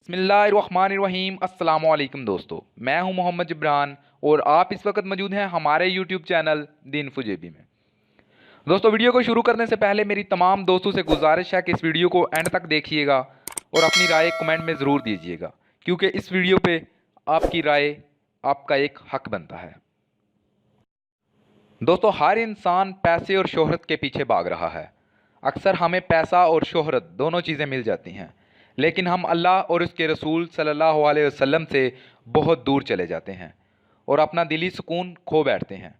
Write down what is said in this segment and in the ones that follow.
बिस्मिल्लाहिर्रहमानिर्रहीम। अस्सलामु अलैकुम दोस्तों, मैं हूं मोहम्मद जिब्रान और आप इस वक्त मौजूद हैं हमारे यूट्यूब चैनल दीन फुजेबी में। दोस्तों, वीडियो को शुरू करने से पहले मेरी तमाम दोस्तों से गुजारिश है कि इस वीडियो को एंड तक देखिएगा और अपनी राय कमेंट में ज़रूर दीजिएगा, क्योंकि इस वीडियो पे आपकी राय आपका एक हक बनता है। दोस्तों, हर इंसान पैसे और शोहरत के पीछे भाग रहा है। अक्सर हमें पैसा और शोहरत दोनों चीज़ें मिल जाती हैं, लेकिन हम अल्लाह और उसके रसूल सल्लल्लाहु अलैहि वसल्लम से बहुत दूर चले जाते हैं और अपना दिली सुकून खो बैठते हैं।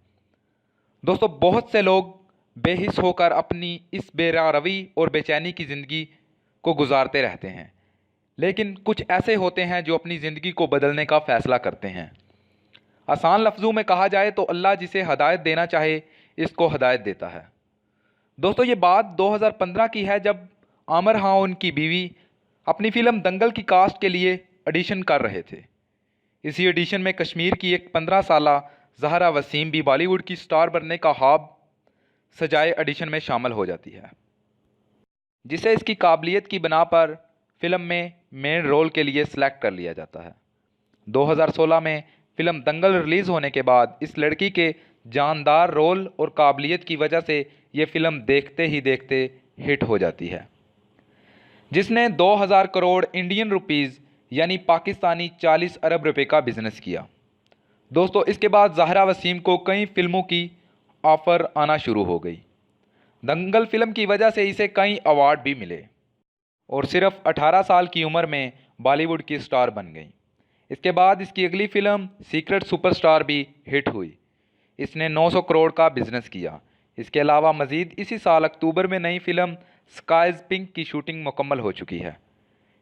दोस्तों, बहुत से लोग बेहिस होकर अपनी इस बेरारवी और बेचैनी की ज़िंदगी को गुजारते रहते हैं, लेकिन कुछ ऐसे होते हैं जो अपनी ज़िंदगी को बदलने का फ़ैसला करते हैं। आसान लफ्ज़ों में कहा जाए तो अल्लाह जिसे हदायत देना चाहे इसको हदायत देता है। दोस्तों, ये बात 2015 की है, जब आमिर खान उनकी बीवी अपनी फ़िल्म दंगल की कास्ट के लिए ऑडिशन कर रहे थे। इसी ऑडिशन में कश्मीर की एक 15 साला ज़हरा वसीम भी बॉलीवुड की स्टार बनने का ख्वाब सजाए ऑडिशन में शामिल हो जाती है, जिसे इसकी काबिलियत की बिना पर फिल्म में मेन रोल के लिए सिलेक्ट कर लिया जाता है। 2016 में फिल्म दंगल रिलीज़ होने के बाद इस लड़की के जानदार रोल और काबिलियत की वजह से ये फिल्म देखते ही देखते हिट हो जाती है, जिसने 2000 करोड़ इंडियन रुपीज़ यानी पाकिस्तानी 40 अरब रुपए का बिजनेस किया। दोस्तों, इसके बाद ज़हरा वसीम को कई फिल्मों की ऑफ़र आना शुरू हो गई। दंगल फिल्म की वजह से इसे कई अवार्ड भी मिले और सिर्फ 18 साल की उम्र में बॉलीवुड की स्टार बन गई। इसके बाद इसकी अगली फिल्म सीक्रेट सुपरस्टार भी हिट हुई। इसने 900 करोड़ का बिजनेस किया। इसके अलावा मज़ीद इसी साल अक्टूबर में नई फिल्म स्काइज पिंक की शूटिंग मुकम्मल हो चुकी है।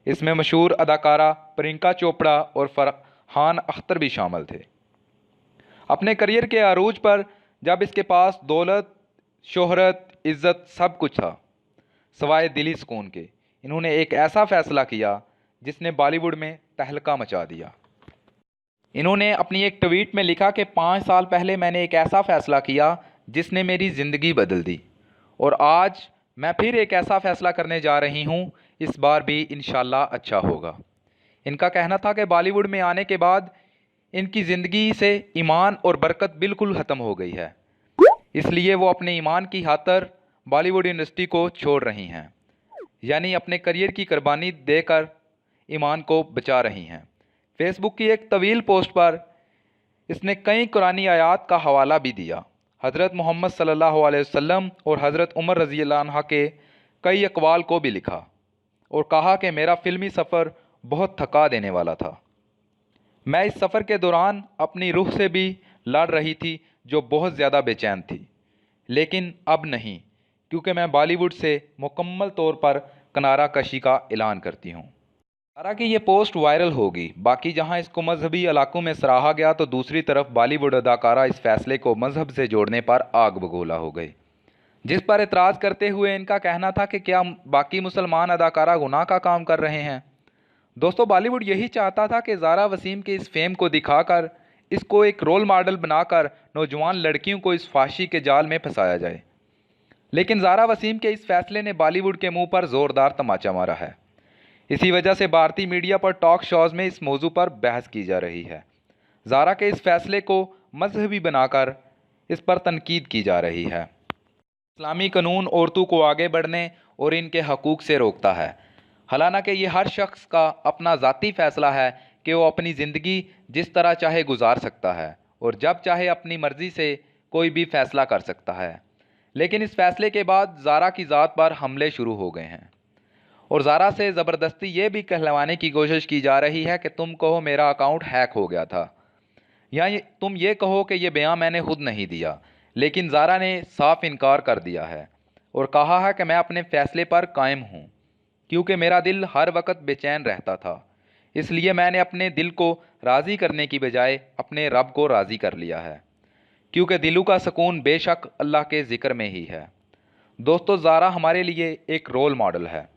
इसमें मशहूर अदाकारा प्रियंका चोपड़ा और फरहान अख्तर भी शामिल थे। अपने करियर के अरूज पर जब इसके पास दौलत, शोहरत, इज़्ज़त सब कुछ था सवाए दिली सुकून के, इन्होंने एक ऐसा फ़ैसला किया जिसने बॉलीवुड में तहलका मचा दिया। इन्होंने अपनी एक ट्वीट में लिखा कि 5 साल पहले मैंने एक ऐसा फ़ैसला किया जिसने मेरी ज़िंदगी बदल दी, और आज मैं फिर एक ऐसा फ़ैसला करने जा रही हूँ। इस बार भी इंशाल्लाह अच्छा होगा। इनका कहना था कि बॉलीवुड में आने के बाद इनकी ज़िंदगी से ईमान और बरकत बिल्कुल ख़त्म हो गई है, इसलिए वो अपने ईमान की खातिर बॉलीवुड इंडस्ट्री को छोड़ रही हैं, यानी अपने करियर की कुर्बानी देकर ईमान को बचा रही हैं। फेसबुक की एक तवील पोस्ट पर इसने कई कुरानी आयात का हवाला भी दिया। हज़रत मोहम्मद सल्लल्लाहु अलैहि वसल्लम और हज़रत उमर रज़ी अल्लाह अन्हा के कई अक़वाल को भी लिखा और कहा कि मेरा फ़िल्मी सफ़र बहुत थका देने वाला था। मैं इस सफ़र के दौरान अपनी रूह से भी लड़ रही थी जो बहुत ज़्यादा बेचैन थी, लेकिन अब नहीं, क्योंकि मैं बॉलीवुड से मुकम्मल तौर पर किनारा कशी का ऐलान करती हूँ। हालांकि ये पोस्ट वायरल होगी। बाकी जहां इसको मजहबी इलाकों में सराहा गया, तो दूसरी तरफ बॉलीवुड अदाकारा इस फैसले को मजहब से जोड़ने पर आग बगोला हो गई, जिस पर एतराज़ करते हुए इनका कहना था कि क्या बाकी मुसलमान अदाकारा गुनाह का काम कर रहे हैं। दोस्तों, बॉलीवुड यही चाहता था कि ज़हरा वसीम के इस फेम को दिखाकर इसको एक रोल मॉडल बनाकर नौजवान लड़कियों को इस फाशी के जाल में फंसाया जाए, लेकिन ज़हरा वसीम के इस फैसले ने बॉलीवुड के मुंह पर ज़ोरदार तमाचा मारा है। इसी वजह से भारतीय मीडिया पर टॉक शोज़ में इस मौजू पर बहस की जा रही है। ज़ारा के इस फैसले को मजहबी बनाकर इस पर तनकीद की जा रही है। इस्लामी कानून औरतों को आगे बढ़ने और इनके हकूक़ से रोकता है। हालांकि ये हर शख्स का अपना ज़ाती फ़ैसला है कि वो अपनी ज़िंदगी जिस तरह चाहे गुजार सकता है और जब चाहे अपनी मर्ज़ी से कोई भी फ़ैसला कर सकता है, लेकिन इस फैसले के बाद ज़ारा की ज़ात पर हमले शुरू हो गए हैं और ज़ारा से ज़बरदस्ती ये भी कहलवाने की कोशिश की जा रही है कि तुम कहो मेरा अकाउंट हैक हो गया था, या तुम ये कहो कि ये बयान मैंने खुद नहीं दिया। लेकिन ज़ारा ने साफ इनकार कर दिया है और कहा है कि मैं अपने फ़ैसले पर कायम हूँ, क्योंकि मेरा दिल हर वक्त बेचैन रहता था, इसलिए मैंने अपने दिल को राज़ी करने की बजाय अपने रब को राज़ी कर लिया है, क्योंकि दिलों का सुकून बेशक अल्लाह के ज़िक्र में ही है। दोस्तों, ज़ारा हमारे लिए एक रोल मॉडल है,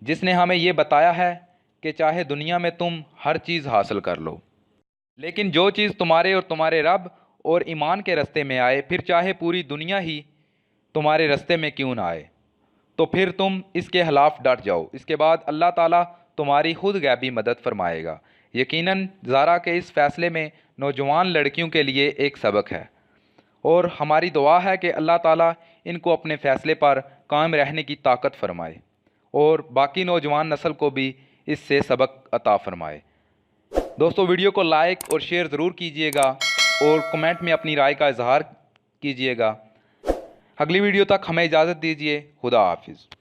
जिसने हमें ये बताया है कि चाहे दुनिया में तुम हर चीज़ हासिल कर लो, लेकिन जो चीज़ तुम्हारे और तुम्हारे रब और ईमान के रास्ते में आए, फिर चाहे पूरी दुनिया ही तुम्हारे रास्ते में क्यों ना आए, तो फिर तुम इसके खिलाफ़ डट जाओ। इसके बाद अल्लाह ताला तुम्हारी खुद गैबी मदद फरमाएगा। यकीनन ज़ारा के इस फ़ैसले में नौजवान लड़कियों के लिए एक सबक है और हमारी दुआ है कि अल्लाह ताला इनको अपने फ़ैसले पर कायम रहने की ताकत फरमाए और बाकी नौजवान नस्ल को भी इससे सबक अता फरमाए। दोस्तों, वीडियो को लाइक और शेयर ज़रूर कीजिएगा और कमेंट में अपनी राय का इजहार कीजिएगा। अगली वीडियो तक हमें इजाज़त दीजिए। खुदा हाफिज़।